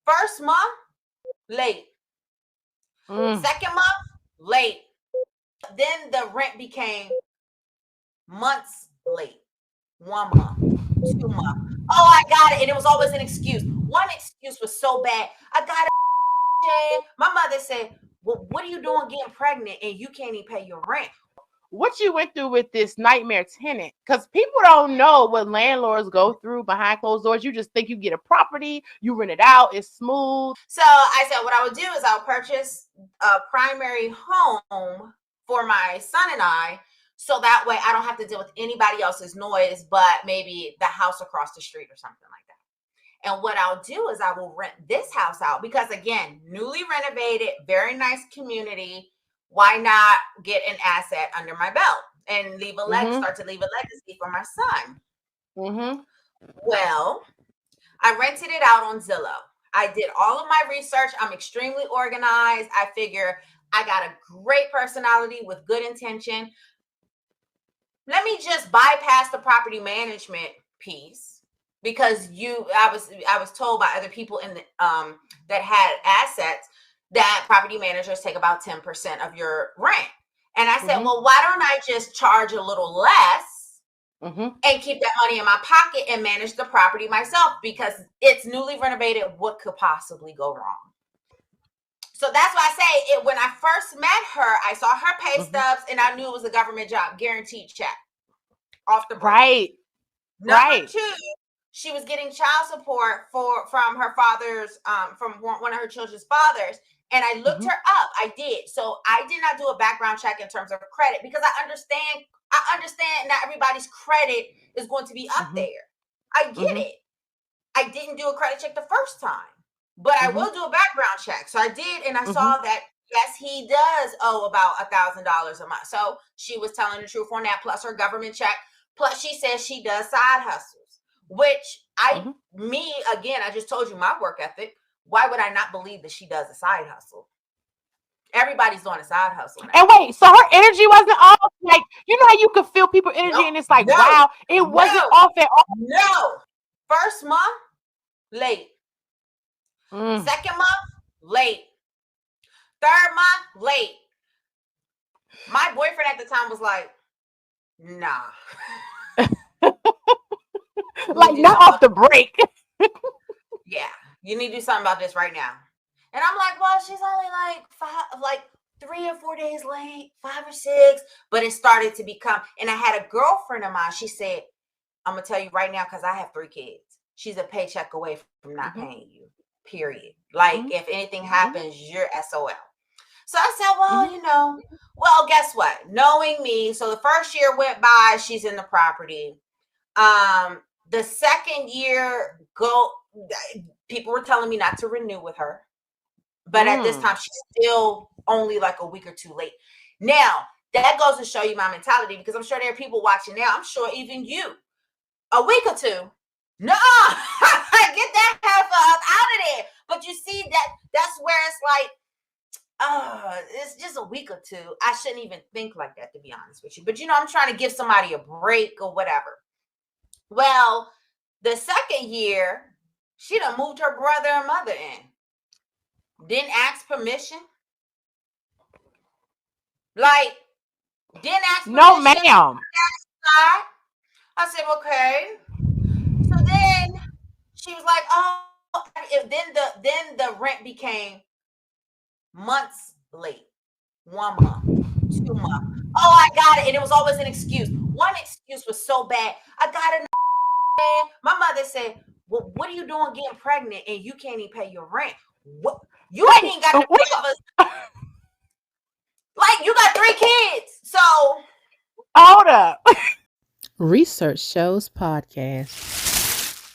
First month, late. Second month, late. Then the rent became months late. 1 month, 2 months. Oh, I got it. And it was always an excuse. One excuse was so bad. I got it. My mother said, well, what are you doing getting pregnant and you can't even pay your rent? What you went through with this nightmare tenant, because people don't know what landlords go through behind closed doors. You just think you get a property, you rent it out, it's smooth. So I said what I would do is I'll purchase a primary home for my son and I, so that way I don't have to deal with anybody else's noise but maybe the house across the street or something like that. And what I'll do is I will rent this house out because, again, newly renovated, very nice community. Why not get an asset under my belt and start to leave a legacy for my son? Well, I rented it out on Zillow. I did all of my research. I'm extremely organized. I figure I got a great personality with good intention. Let me just bypass the property management piece because I was told by other people in the that had assets that property managers take about 10% of your rent. And I said, well, why don't I just charge a little less and keep that money in my pocket and manage the property myself, because it's newly renovated. What could possibly go wrong? So that's why I say it. When I first met her, I saw her pay stubs and I knew it was a government job, guaranteed check off the break. Right. Number two, she was getting child support from her father's, from one of her children's fathers. And I looked her up. I did. So I did not do a background check in terms of credit because I understand not everybody's credit is going to be up there. I get it. I didn't do a credit check the first time, but I will do a background check. So I did, and I saw that, yes, he does owe about $1,000 a month. So she was telling the truth on that, plus her government check. Plus she says she does side hustles, which again, I just told you my work ethic. Why would I not believe that she does a side hustle? Everybody's doing a side hustle now. And wait, so her energy wasn't off? Like, you know how you could feel people's energy and it's like, wow, it wasn't off at all? No. First month, late. Second month, late. Third month, late. My boyfriend at the time was like, nah. Like, not off the break. Yeah, you need to do something about this right now. And I'm like, well, she's only like 3 or 4 days late, 5 or 6. But it started to become, and I had a girlfriend of mine. She said, I'm going to tell you right now, because I have 3 kids. She's a paycheck away from not paying you, period. Like, if anything happens, you're SOL. So I said, well, well, guess what? Knowing me, so the first year went by, she's in the property. The second year, people were telling me not to renew with her. But at this time, she's still only like a week or 2 late. Now, that goes to show you my mentality, because I'm sure there are people watching now. I'm sure even you, a week or 2. No, get that half out of there. But you see that's where it's like, it's just a week or 2. I shouldn't even think like that, to be honest with you. But I'm trying to give somebody a break or whatever. Well, the second year, she done moved her brother and mother in. Didn't ask permission. Like, didn't ask permission. No, ma'am. I said, okay. So then she was like, oh, then the rent became months late. 1 month, 2 months. Oh, I got it. And it was always an excuse. One excuse was so bad. I got it. My mother said, well, what are you doing getting pregnant and you can't even pay your rent? What? You ain't even got the 3 of us. Like, you got 3 kids. So hold up. Research Shows Podcast.